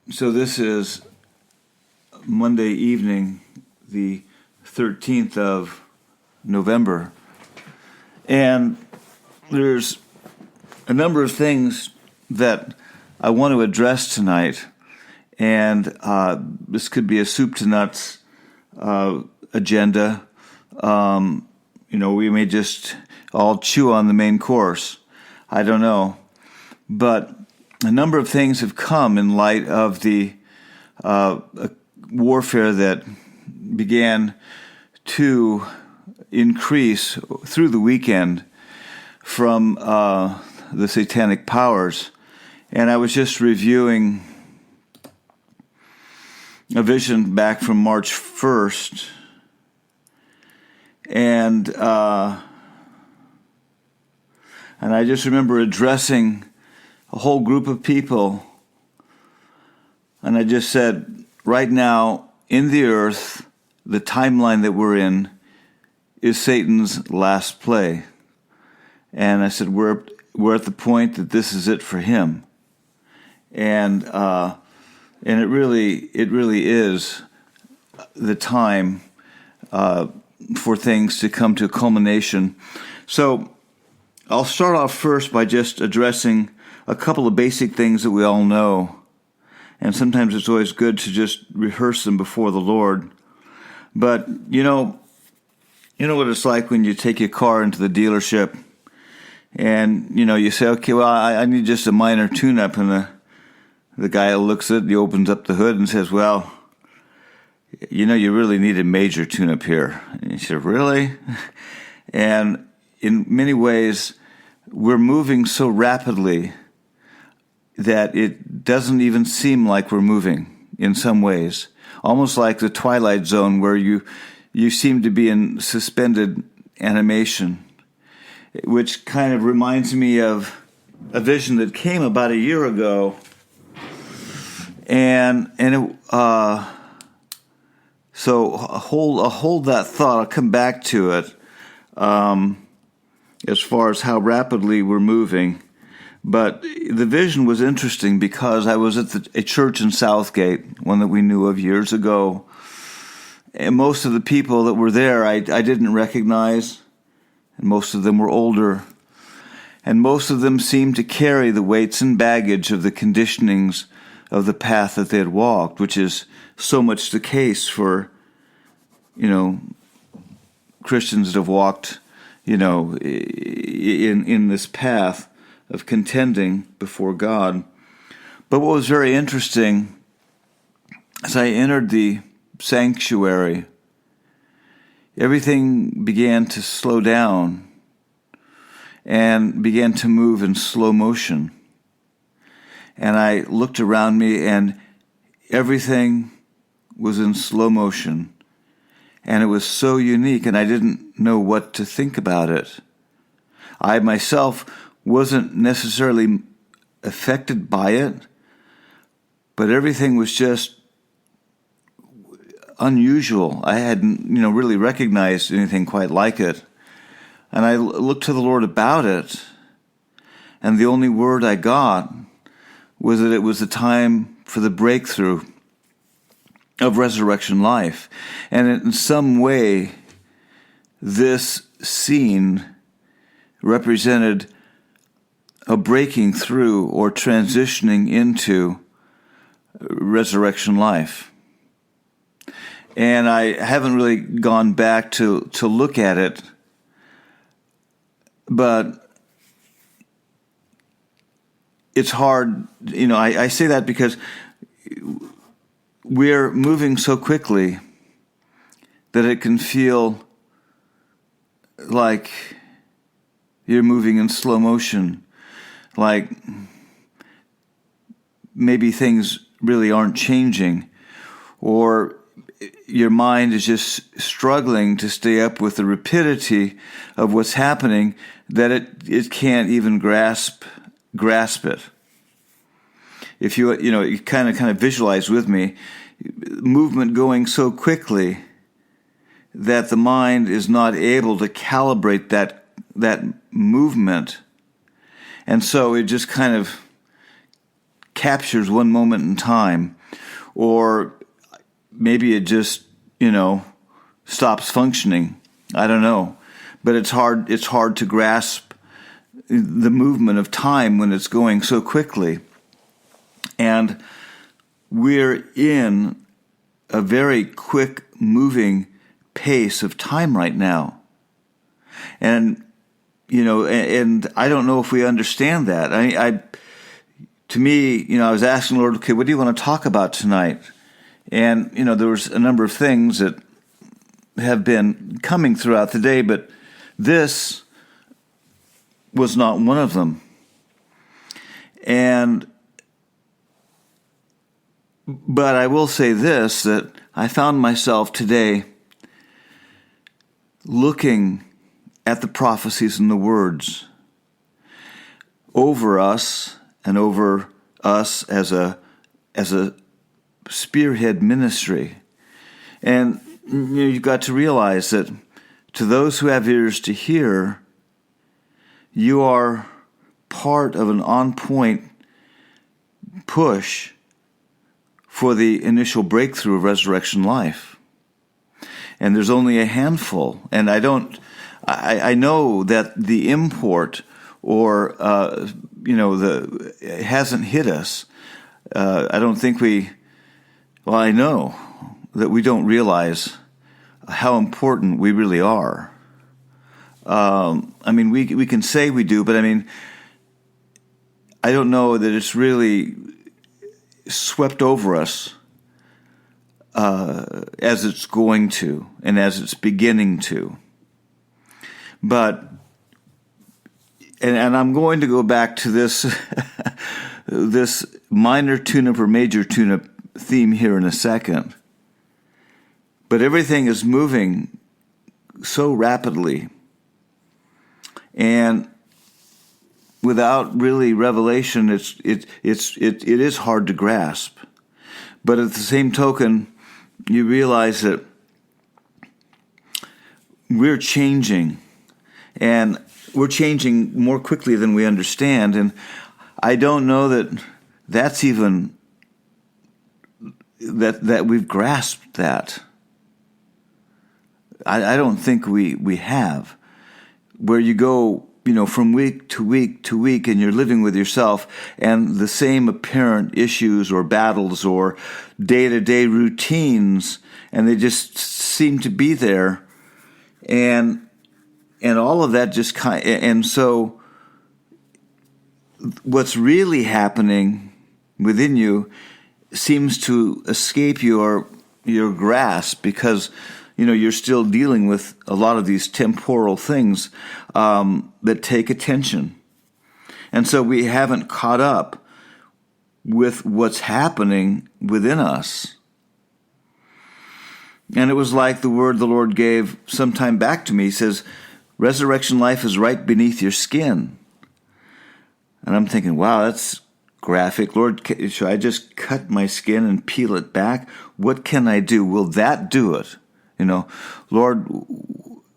So this is Monday evening, the 13th of November. And there's a number of things that I want to address tonight. And this could be a soup to nuts agenda. We may just all chew on the main course. I don't know. But a number of things have come in light of the warfare that began to increase through the weekend from the satanic powers. And I was just reviewing a vision back from March 1st, and I just remember addressing a whole group of people, and I just said, right now, in the earth, the timeline that we're in is Satan's last play. And I said, we're at the point that this is it for him. And it really is the time for things to come to a culmination. So I'll start off first by just addressing a couple of basic things that we all know. And sometimes it's always good to just rehearse them before the Lord. But you know what it's like when you take your car into the dealership and you say, okay, well, I need just a minor tune-up, and the guy looks at it, he opens up the hood and says, well, you really need a major tune-up here. And you say, really? And in many ways, we're moving so rapidly that it doesn't even seem like we're moving in some ways. Almost like the Twilight Zone, where you seem to be in suspended animation, which kind of reminds me of a vision that came about a year ago. And so hold that thought. I'll come back to it as far as how rapidly we're moving. But the vision was interesting because I was at a church in Southgate, one that we knew of years ago. And most of the people that were there I didn't recognize, and most of them were older. And most of them seemed to carry the weights and baggage of the conditionings of the path that they had walked, which is so much the case for, Christians that have walked, in this path of contending before God. But what was very interesting, as I entered the sanctuary, everything began to slow down and began to move in slow motion. And I looked around me, and everything was in slow motion. And it was so unique, and I didn't know what to think about it. I myself wasn't necessarily affected by it, but everything was just unusual. I hadn't, really recognized anything quite like it. And I looked to the Lord about it, and the only word I got was that it was the time for the breakthrough of resurrection life. And in some way, this scene represented a breaking through or transitioning into resurrection life. And I haven't really gone back to look at it, but it's hard, I say that because we're moving so quickly that it can feel like you're moving in slow motion, like maybe things really aren't changing, or your mind is just struggling to stay up with the rapidity of what's happening, that it can't even grasp it. If you kind of visualize with me, movement going so quickly that the mind is not able to calibrate that movement, and so it just kind of captures one moment in time, or maybe it just, stops functioning. I don't know. But it's hard to grasp the movement of time when it's going so quickly. And we're in a very quick moving pace of time right now. And, and I don't know if we understand that. To me, I was asking the Lord, okay, what do you want to talk about tonight? And, there was a number of things that have been coming throughout the day, but this was not one of them. But I will say this, that I found myself today looking at the prophecies and the words over us and over us as a spearhead ministry. And you've got to realize that to those who have ears to hear, you are part of an on-point push for the initial breakthrough of resurrection life. And there's only a handful. And I know that the import or, it hasn't hit us. I don't think I know that we don't realize how important we really are. We can say we do, but I don't know that it's really swept over us as it's going to and as it's beginning to. But, and I'm going to go back to this this minor tune-up or major tune-up theme here in a second. But everything is moving so rapidly, and without really revelation, it is hard to grasp. But at the same token, you realize that we're changing, and we're changing more quickly than we understand. And I don't know that that's even that we've grasped that. I don't think we have. Where you go, from week to week to week, and you're living with yourself, and the same apparent issues or battles or day-to-day routines, and they just seem to be there, and all of that just and so what's really happening within you seems to escape your grasp, because you're still dealing with a lot of these temporal things that take attention. And so we haven't caught up with what's happening within us. And it was like the word the Lord gave some time back to me. He says, resurrection life is right beneath your skin. And I'm thinking, wow, that's graphic. Lord, should I just cut my skin and peel it back? What can I do? Will that do it? Lord,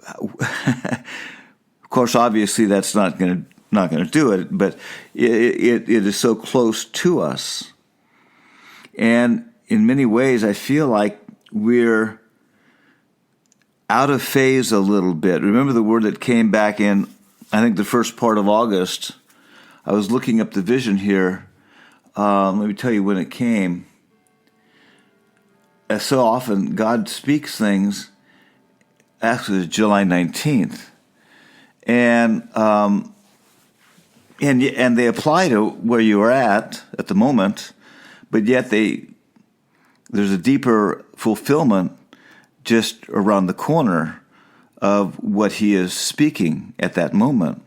of course, obviously that's not going to do it, but it is so close to us. And in many ways, I feel like we're out of phase a little bit. Remember the word that came back in, I think, the first part of August. I was looking up the vision here. Let me tell you when it came. As so often, God speaks things. Actually, it's July 19th, and they apply to where you are at the moment, but yet there's a deeper fulfillment just around the corner of what He is speaking at that moment,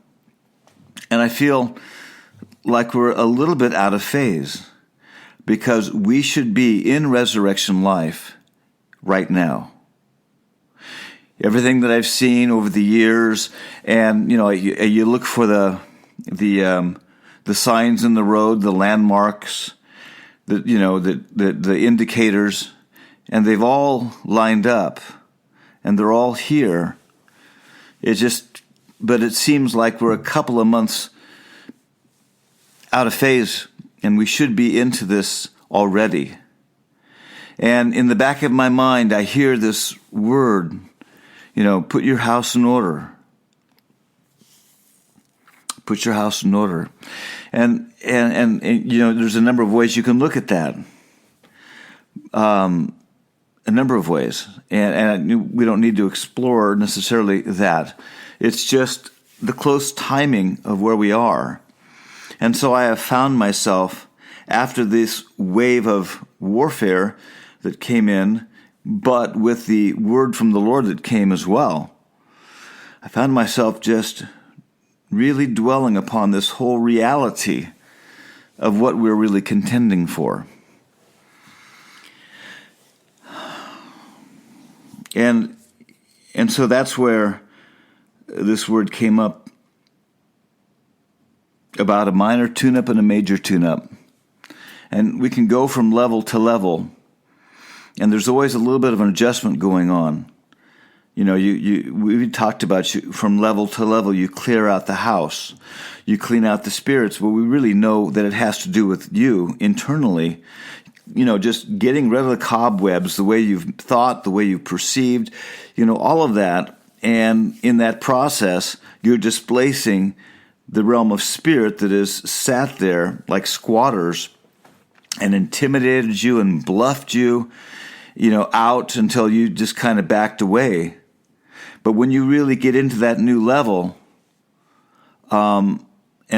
and I feel like we're a little bit out of phase, because we should be in resurrection life right now. Everything that I've seen over the years, and you look for the signs in the road, the landmarks, the indicators, and they've all lined up, and they're all here. But it seems like we're a couple of months out of phase and we should be into this already. And in the back of my mind, I hear this word, put your house in order. Put your house in order. And there's a number of ways you can look at that. A number of ways. And we don't need to explore necessarily that. It's just the close timing of where we are. And so I have found myself, after this wave of warfare that came in, but with the word from the Lord that came as well, I found myself just really dwelling upon this whole reality of what we're really contending for. And so that's where this word came up about a minor tune-up and a major tune-up. And we can go from level to level, and there's always a little bit of an adjustment going on. We talked about from level to level, you clear out the house, you clean out the spirits. Well, we really know that it has to do with you internally. Just getting rid of the cobwebs, the way you've thought, the way you've perceived, all of that. And in that process, you're displacing the realm of spirit that is sat there like squatters and intimidated you and bluffed you, out until you just kind of backed away. But when you really get into that new level and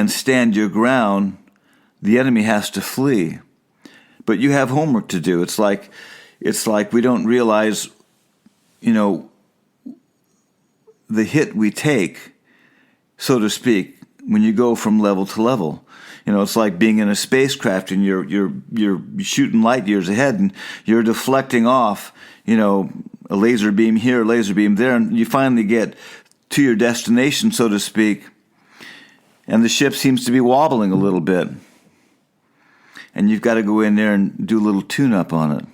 stand your ground, the enemy has to flee. But you have homework to do. It's like we don't realize, the hit we take, so to speak, when you go from level to level. It's like being in a spacecraft and you're shooting light years ahead and you're deflecting off, a laser beam here, a laser beam there, and you finally get to your destination, so to speak, and the ship seems to be wobbling a little bit. And you've got to go in there and do a little tune-up on it.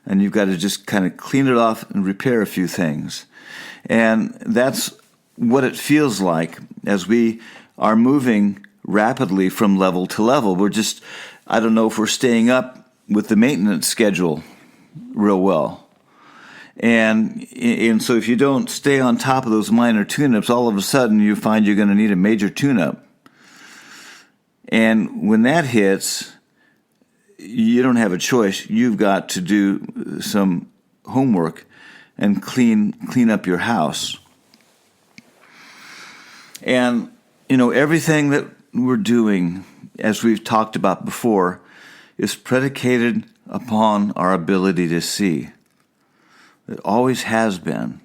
And you've got to just kind of clean it off and repair a few things. And that's what it feels like as we are moving rapidly from level to level. I don't know if we're staying up with the maintenance schedule real well. And so if you don't stay on top of those minor tune-ups, all of a sudden you find you're going to need a major tune-up. And when that hits, you don't have a choice. You've got to do some homework and clean up your house. And, everything that we're doing, as we've talked about before, is predicated upon our ability to see. It always has been.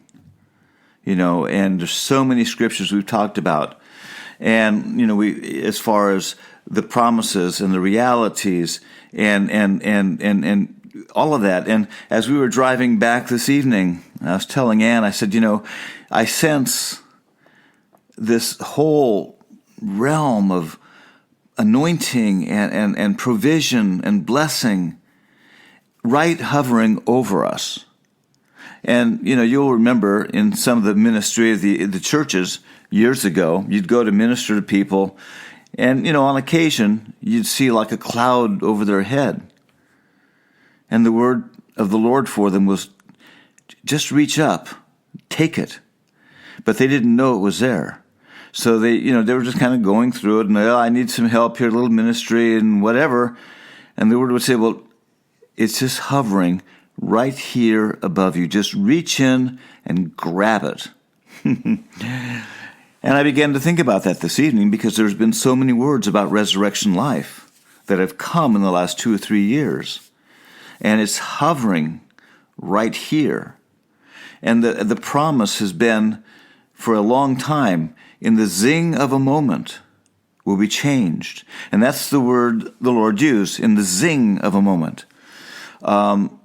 And there's so many scriptures we've talked about. And, as far as the promises and the realities and all of that. And as we were driving back this evening, I was telling Ann, I said, I sense this whole realm of anointing and provision and blessing right hovering over us. And, you'll remember in some of the ministry of the churches years ago, you'd go to minister to people, and, on occasion, you'd see like a cloud over their head. And the word of the Lord for them was, just reach up, take it. But they didn't know it was there. So they were just kind of going through it, and I need some help here, a little ministry and whatever. And the word would say, well, it's just hovering right here above you. Just reach in and grab it. And I began to think about that this evening because there's been so many words about resurrection life that have come in the last 2 or 3 years. And it's hovering right here. And the promise has been for a long time, in the zing of a moment will be changed. And that's the word the Lord used, in the zing of a moment. And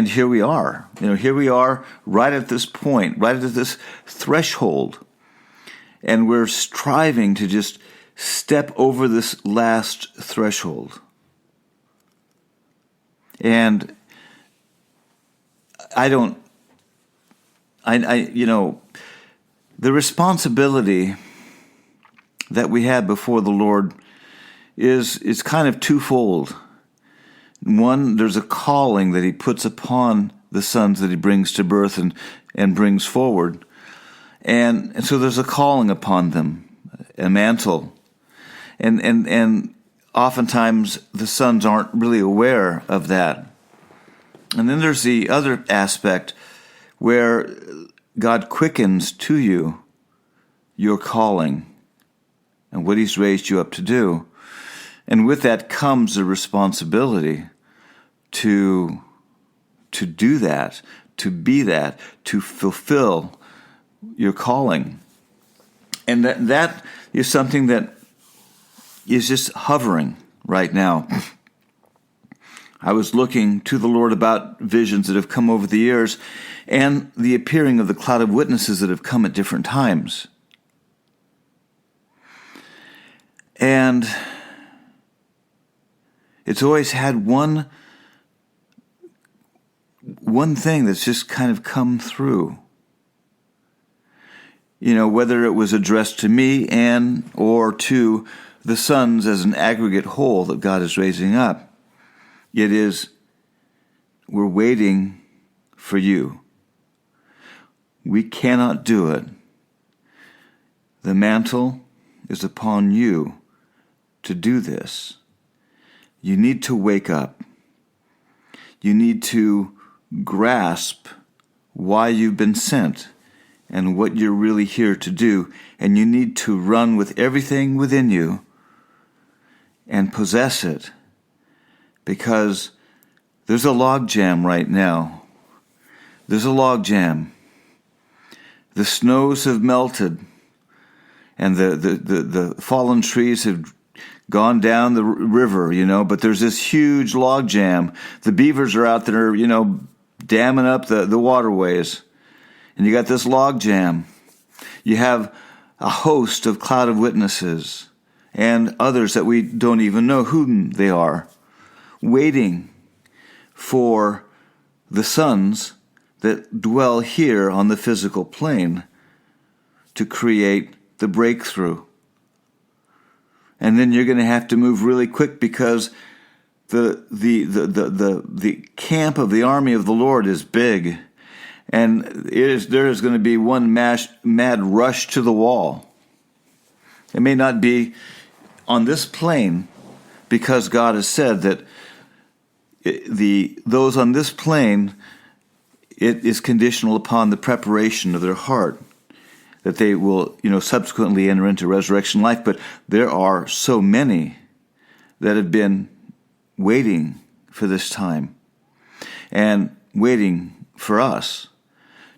here we are. Here we are right at this point, right at this threshold. And we're striving to just step over this last threshold. And the responsibility that we have before the Lord is kind of twofold. One, there's a calling that he puts upon the sons that he brings to birth and brings forward. And so there's a calling upon them, a mantle. And oftentimes the sons aren't really aware of that. And then there's the other aspect where God quickens to you your calling and what he's raised you up to do. And with that comes the responsibility to do that, to be that, to fulfill your calling. And that is something that is just hovering right now. I was looking to the Lord about visions that have come over the years and the appearing of the cloud of witnesses that have come at different times. And it's always had one thing that's just kind of come through. You know, whether it was addressed to me and or to the sons as an aggregate whole that God is raising up. It is, we're waiting for you. We cannot do it. The mantle is upon you to do this. You need to wake up. You need to grasp why you've been sent and what you're really here to do. And you need to run with everything within you and possess it. Because there's a log jam right now. There's a log jam. The snows have melted, and the fallen trees have gone down the river, but there's this huge log jam. The beavers are out there, damming up the waterways. And you got this log jam. You have a host of cloud of witnesses and others that we don't even know whom they are, waiting for the sons that dwell here on the physical plane to create the breakthrough. And then you're going to have to move really quick because the camp of the army of the Lord is big, and there is going to be one mad rush to the wall. It may not be on this plane, because God has said that those on this plane, it is conditional upon the preparation of their heart, that they will, subsequently enter into resurrection life. But there are so many that have been waiting for this time and waiting for us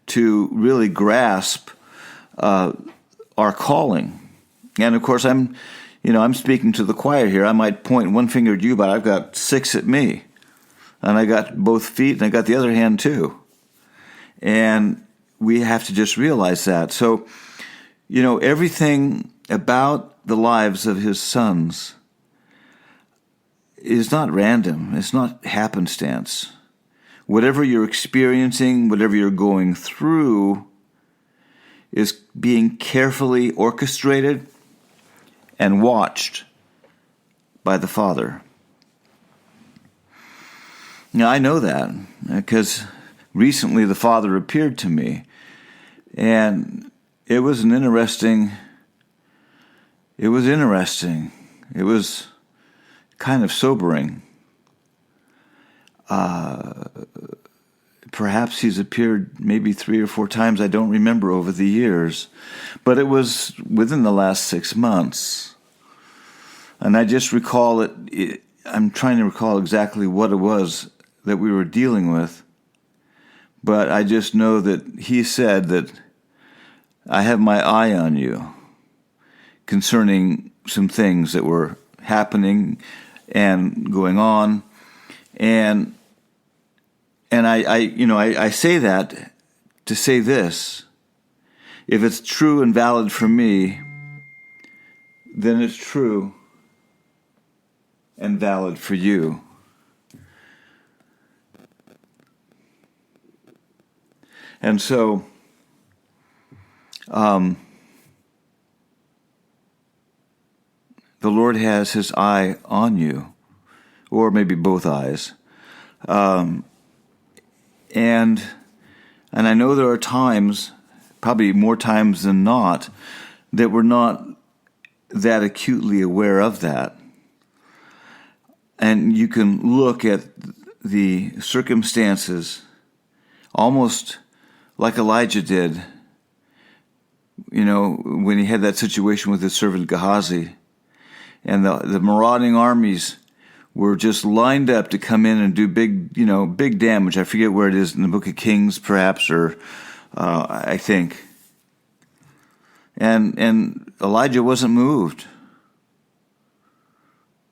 to really grasp our calling. And of course, I'm speaking to the choir here. I might point one finger at you, but I've got 6 at me. And I got both feet, and I got the other hand too. And we have to just realize that. So, everything about the lives of his sons is not random. It's not happenstance. Whatever you're experiencing, whatever you're going through, is being carefully orchestrated and watched by the Father. Now, I know that because recently the Father appeared to me, and it was interesting. It was kind of sobering. Perhaps he's appeared maybe 3 or 4 times, I don't remember, over the years. But it was within the last 6 months. And I just recall it. I'm trying to recall exactly what it was that we were dealing with. But I just know that he said that I have my eye on you concerning some things that were happening and going on. And I say that to say this: if it's true and valid for me, then it's true and valid for you. And so, The Lord has his eye on you, or maybe both eyes. And I know there are times, probably more times than not, that we're not that acutely aware of that. And you can look at the circumstances almost like Elijah did, when he had that situation with his servant Gehazi. And the marauding armies were just lined up to come in and do big damage. I forget where it is in the book of Kings, perhaps, or I think. And Elijah wasn't moved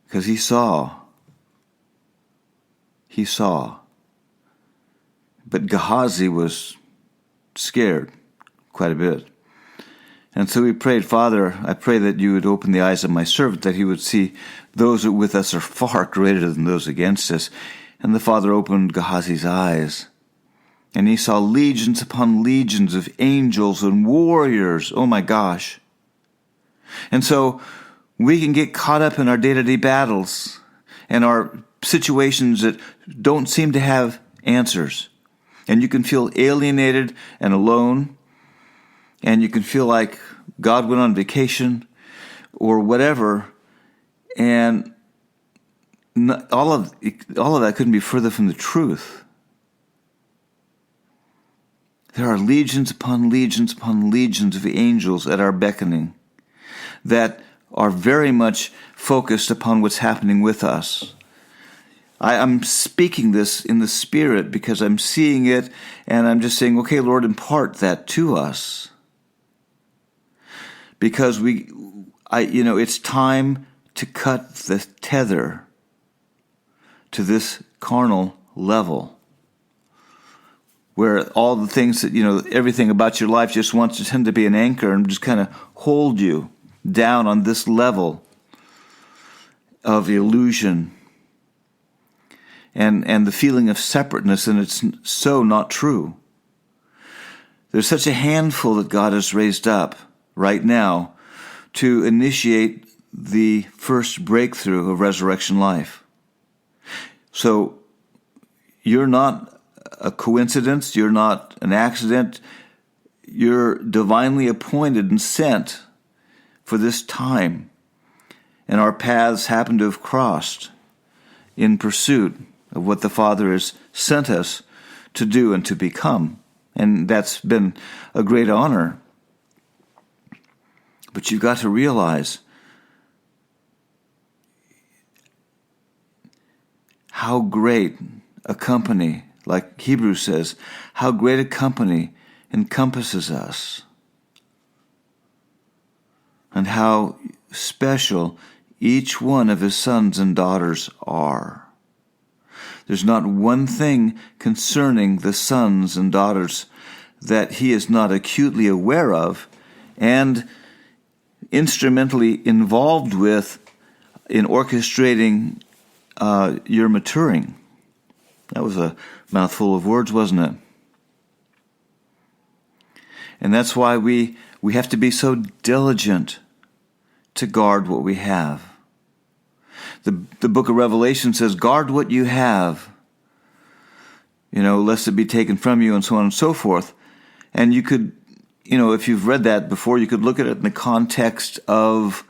because he saw. He saw. But Gehazi was scared quite a bit. And so we prayed, Father, I pray that you would open the eyes of my servant, that he would see those who with us are far greater than those against us. And the Father opened Gehazi's eyes, and he saw legions upon legions of angels and warriors. Oh my gosh. And so we can get caught up in our day-to-day battles and our situations that don't seem to have answers. And you can feel alienated and alone. And you can feel like God went on vacation or whatever, and all of that couldn't be further from the truth. There are legions upon legions upon legions of angels at our beckoning that are very much focused upon what's happening with us. I'm speaking this in the Spirit because I'm seeing it, and I'm just saying, okay, Lord, impart that to us. Because it's time to cut the tether to this carnal level where all the things that, everything about your life just wants to tend to be an anchor and just kind of hold you down on this level of illusion and the feeling of separateness, and it's so not true. There's such a handful that God has raised up right now to initiate the first breakthrough of resurrection life. So you're not a coincidence, you're not an accident, you're divinely appointed and sent for this time. And our paths happen to have crossed in pursuit of what the Father has sent us to do and to become. And that's been a great honor. But you've got to realize how great a company, like Hebrews says, how great a company encompasses us, and how special each one of his sons and daughters are. There's not one thing concerning the sons and daughters that he is not acutely aware of and instrumentally involved with in orchestrating your maturing. That was a mouthful of words, wasn't it? And that's why we have to be so diligent to guard what we have. The book of Revelation says, guard what you have, lest it be taken from you, and so on and so forth. And you could, if you've read that before, you could look at it in the context of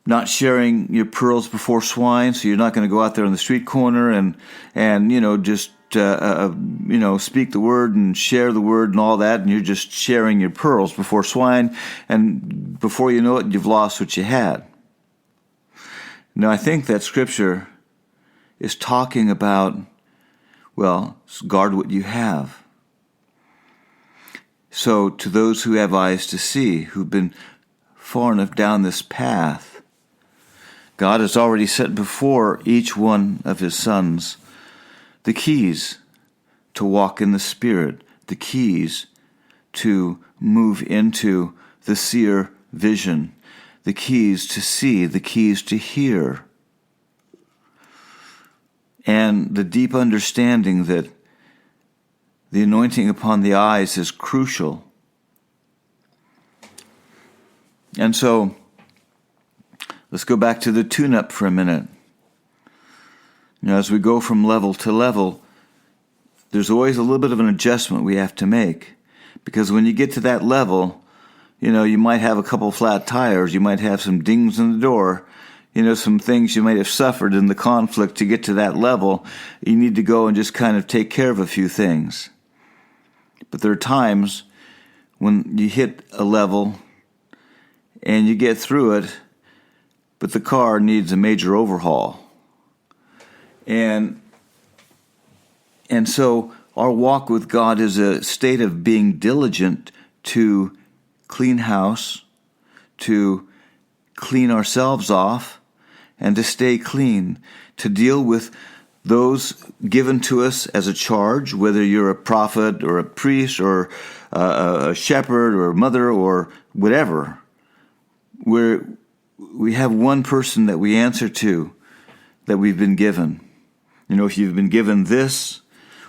not sharing your pearls before swine. So you're not going to go out there on the street corner and just speak the word and share the word and all that, and you're just sharing your pearls before swine, and before you know it, you've lost what you had. Now, I think that Scripture is talking about, guard what you have. So to those who have eyes to see, who've been far enough down this path, God has already set before each one of his sons the keys to walk in the Spirit, the keys to move into the seer vision, the keys to see, the keys to hear, and the deep understanding that the anointing upon the eyes is crucial. And so Let's go back to the TuneUp for a minute. As we go from level to level, there's always a little bit of an adjustment we have to make. Because when you get to that level, you might have a couple flat tires, you might have some dings in the door, some things you might have suffered in the conflict to get to that level. You need to go and just kind of take care of a few things. But there are times when you hit a level and you get through it, but the car needs a major overhaul. And so our walk with God is a state of being diligent to clean house, to clean ourselves off, and to stay clean, to deal with those given to us as a charge, whether you're a prophet or a priest or a shepherd or a mother or whatever. We have one person that we answer to that we've been given. If you've been given this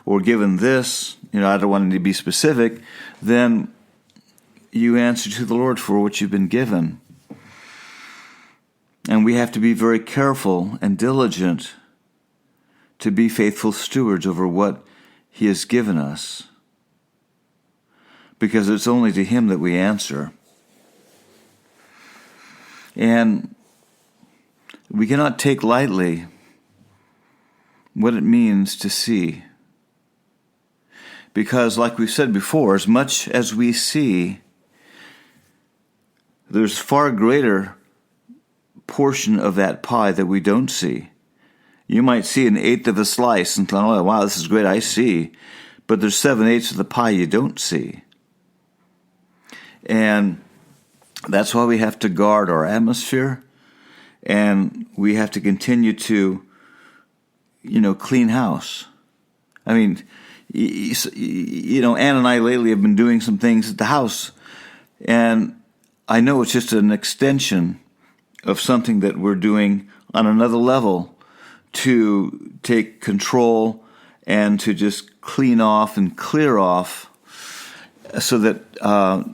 or given this, I don't want to be specific, then you answer to the Lord for what you've been given. And we have to be very careful and diligent to be faithful stewards over what He has given us, because it's only to Him that we answer. And we cannot take lightly what it means to see. Because, like we said before, as much as we see, there's far greater portion of that pie that we don't see. You might see an eighth of a slice and think, oh, wow, this is great, I see. But there's 7/8 of the pie you don't see. And that's why we have to guard our atmosphere, and we have to continue to, clean house. I mean, Ann and I lately have been doing some things at the house, and I know it's just an extension of something that we're doing on another level to take control and to just clean off and clear off so that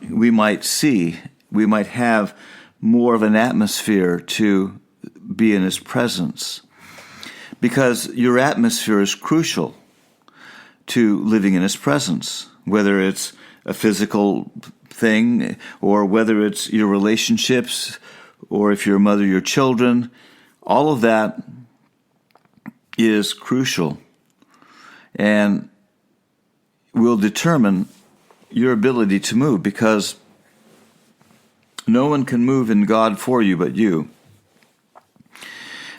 we might have more of an atmosphere to be in His presence. Because your atmosphere is crucial to living in His presence, whether it's a physical thing or whether it's your relationships or if you're a mother, your children. All of that is crucial and will determine your ability to move, because no one can move in God for you but you.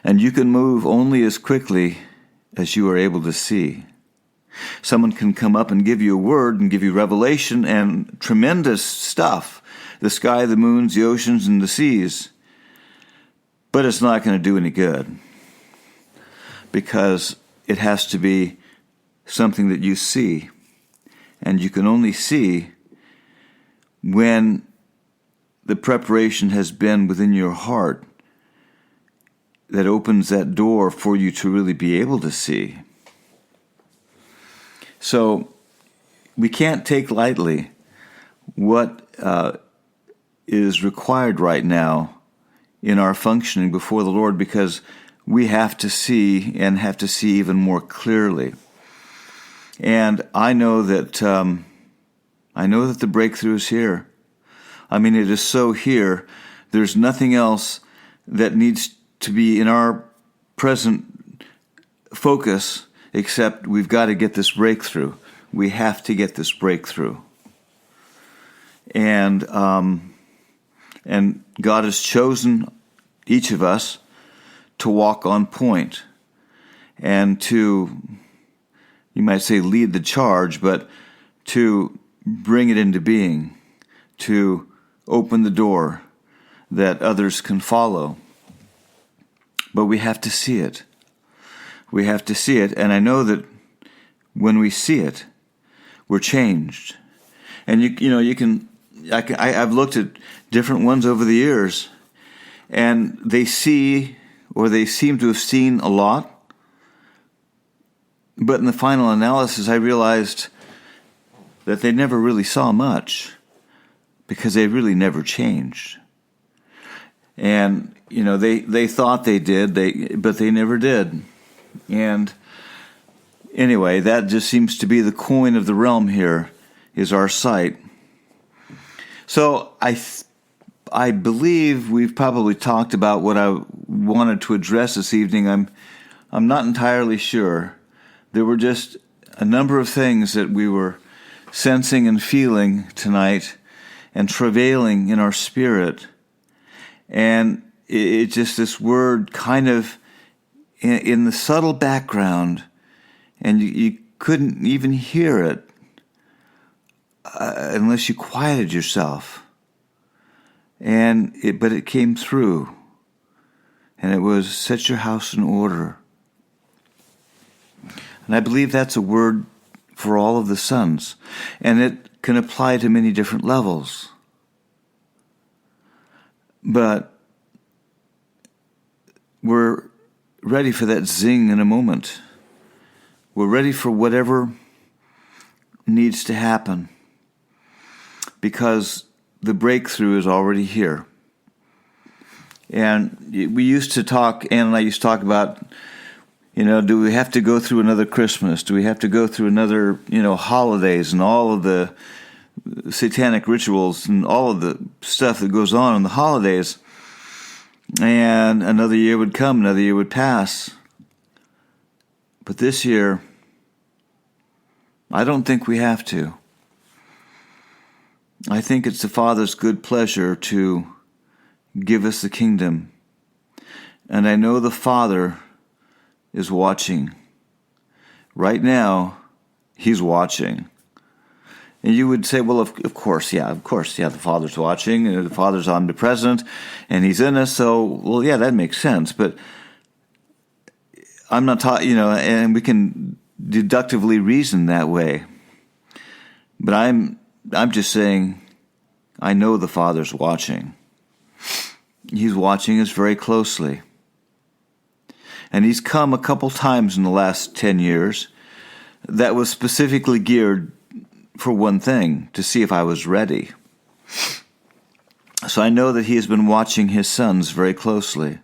And you can move only as quickly as you are able to see. Someone can come up and give you a word and give you revelation and tremendous stuff, the sky, the moons, the oceans, and the seas, but it's not going to do any good, because it has to be something that you see, and you can only see when the preparation has been within your heart that opens that door for you to really be able to see. So we can't take lightly what is required right now in our functioning before the Lord, because we have to see and have to see even more clearly. And I know that the breakthrough is here. I mean, it is so here. There's nothing else that needs to be in our present focus except we've got to get this breakthrough. We have to get this breakthrough. And God has chosen each of us to walk on point and to, you might say, lead the charge, but to bring it into being, to open the door that others can follow. But we have to see it. We have to see it, and I know that when we see it, we're changed. And I've looked at different ones over the years, and they see, or they seem to have seen a lot, but in the final analysis, I realized that they never really saw much, because they really never changed. And, they thought they did, but they never did. And anyway, that just seems to be the coin of the realm here, is our sight. So I believe we've probably talked about what I wanted to address this evening. I'm not entirely sure. There were just a number of things that we were sensing and feeling tonight and travailing in our spirit. And it's just this word kind of in the subtle background, and you couldn't even hear it unless you quieted yourself. But it came through, and it was, set your house in order. And I believe that's a word for all of the sons, and it can apply to many different levels. But we're ready for that zing in a moment. We're ready for whatever needs to happen, because the breakthrough is already here. And we used to talk, Ann and I used to talk about, do we have to go through another Christmas? Do we have to go through another, holidays and all of the satanic rituals and all of the stuff that goes on in the holidays? And another year would come, another year would pass. But this year, I don't think we have to. I think it's the Father's good pleasure to give us the kingdom. And I know the Father is watching. Right now, He's watching. And you would say, well, of course, the Father's watching, and the Father's omnipresent, and He's in us, so, well, yeah, that makes sense. But I'm not taught, and we can deductively reason that way. But I'm just saying, I know the Father's watching. He's watching us very closely. And He's come a couple times in the last 10 years that was specifically geared for one thing, to see if I was ready. So I know that He has been watching His sons very closely.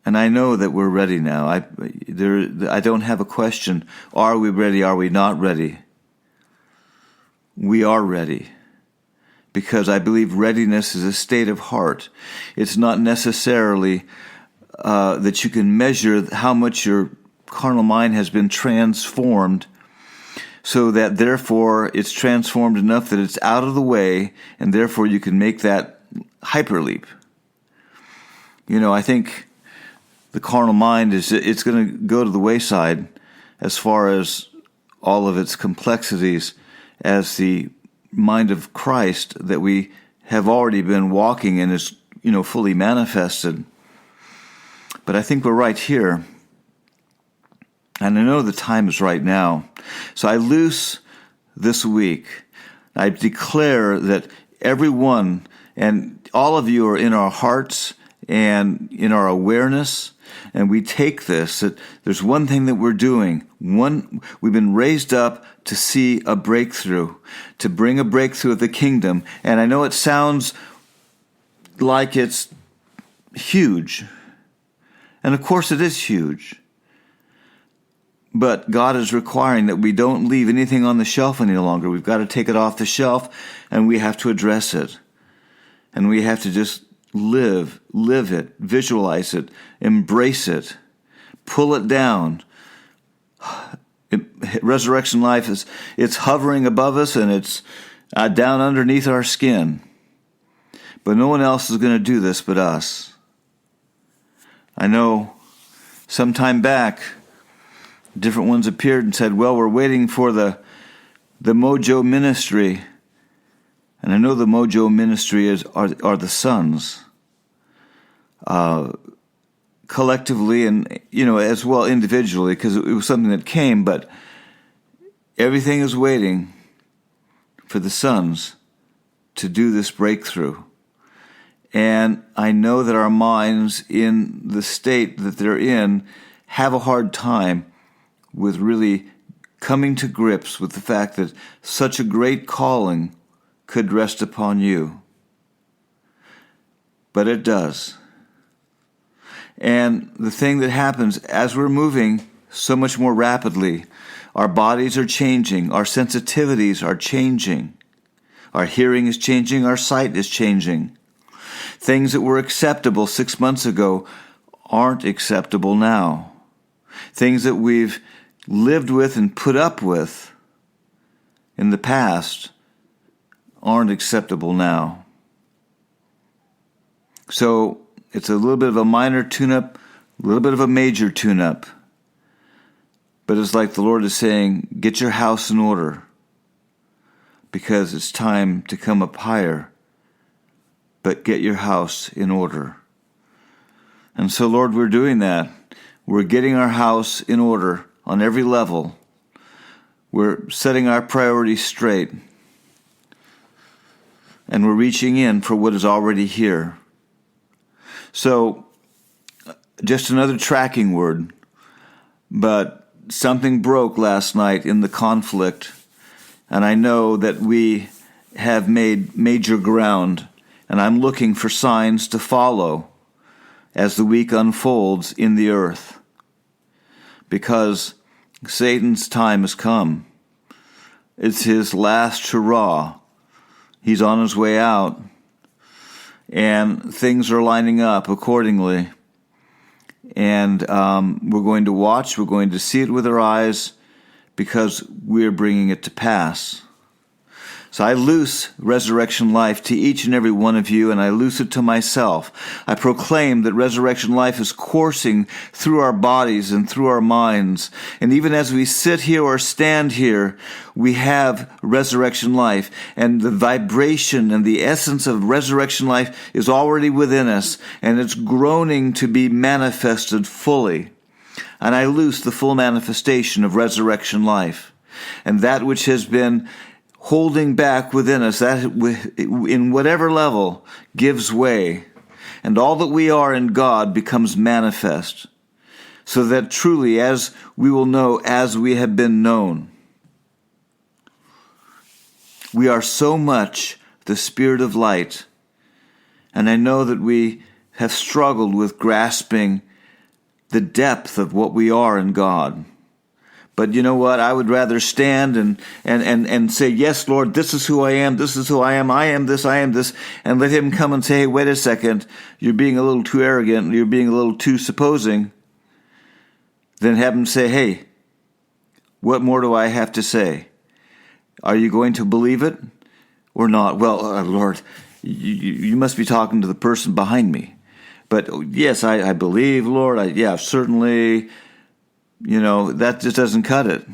And I know that we're ready now. I don't have a question. Are we ready? Are we not ready? We are ready. Because I believe readiness is a state of heart. It's not necessarily that you can measure how much your carnal mind has been transformed, so that therefore it's transformed enough that it's out of the way, and therefore you can make that hyperleap. I think the carnal mind it's going to go to the wayside as far as all of its complexities as the mind of Christ that we have already been walking in is, fully manifested. But I think we're right here. And I know the time is right now. So I loose this week. I declare that everyone and all of you are in our hearts and in our awareness. And we take this, that there's one thing that we're doing. We've been raised up to see a breakthrough, to bring a breakthrough of the kingdom. And I know it sounds like it's huge. And of course it is huge. But God is requiring that we don't leave anything on the shelf any longer. We've got to take it off the shelf, and we have to address it. And we have to just live it, visualize it, embrace it, pull it down. Resurrection life it's hovering above us, and it's down underneath our skin. But no one else is going to do this but us. I know some time back, different ones appeared and said, well, we're waiting for the Mojo ministry. And I know the Mojo ministry are the sons. Collectively and, as well individually, because it was something that came, but everything is waiting for the sons to do this breakthrough. And I know that our minds in the state that they're in have a hard time with really coming to grips with the fact that such a great calling could rest upon you. but it does. And the thing that happens as we're moving so much more rapidly, our bodies are changing, our sensitivities are changing, our hearing is changing, our sight is changing. Things that were acceptable 6 months ago aren't acceptable now. Things that we've lived with and put up with in the past aren't acceptable now. So it's a little bit of a minor tune-up, a little bit of a major tune-up. But it's like the Lord is saying, get your house in order, because it's time to come up higher. But get your house in order. And so, Lord, we're doing that. We're getting our house in order on every level. We're setting our priorities straight. And we're reaching in for what is already here. So, just another tracking word, but something broke last night in the conflict, and I know that we have made major ground, and I'm looking for signs to follow as the week unfolds in the earth, because Satan's time has come. It's his last hurrah. He's on his way out, and things are lining up accordingly. And we're going to watch, we're going to see it with our eyes, because we're bringing it to pass. So I loose resurrection life to each and every one of you, and I loose it to myself. I proclaim that resurrection life is coursing through our bodies and through our minds. And even as we sit here or stand here, we have resurrection life. And the vibration and the essence of resurrection life is already within us, and it's groaning to be manifested fully. And I loose the full manifestation of resurrection life. And that which has been holding back within us, that in whatever level, gives way, and all that we are in God becomes manifest, so that truly, as we will know, as we have been known, we are so much the Spirit of light. And I know that we have struggled with grasping the depth of what we are in God. But you know what? I would rather stand and say, yes, Lord, this is who I am, this is who I am this, and let him come and say, hey, wait a second, you're being a little too arrogant, you're being a little too supposing, than have him say, hey, what more do I have to say? Are you going to believe it or not? Well, Lord, you must be talking to the person behind me. But yes, I believe, Lord, certainly. You know, that just doesn't cut it.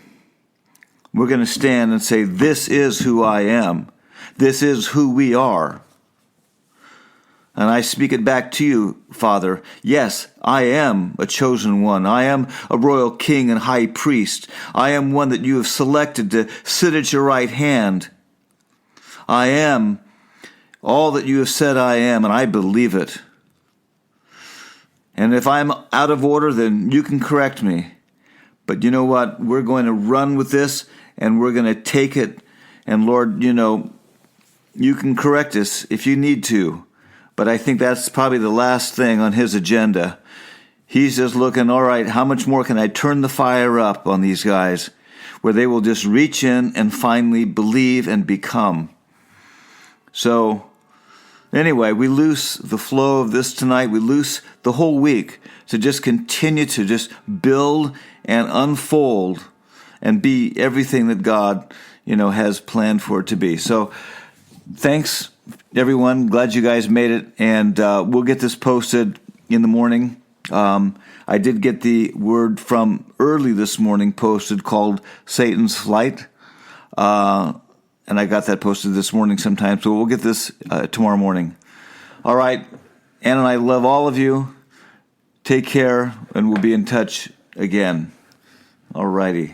We're going to stand and say, this is who I am. This is who we are. And I speak it back to you, Father. Yes, I am a chosen one. I am a royal king and high priest. I am one that you have selected to sit at your right hand. I am all that you have said I am, and I believe it. And if I'm out of order, then you can correct me. But you know what? We're going to run with this, and we're going to take it. And Lord, you know, you can correct us if you need to. But I think that's probably the last thing on his agenda. He's just looking, all right, how much more can I turn the fire up on these guys, where they will just reach in and finally believe and become. So anyway, we loose the flow of this tonight. We loose the whole week to just continue to just build and unfold and be everything that God, you know, has planned for it to be. So thanks, everyone. Glad you guys made it. And we'll get this posted in the morning. I did get the word from early this morning posted called Satan's Flight. And I got that posted this morning sometime. So we'll get this tomorrow morning. All right. Ann and I love all of you. Take care, and we'll be in touch again. All righty.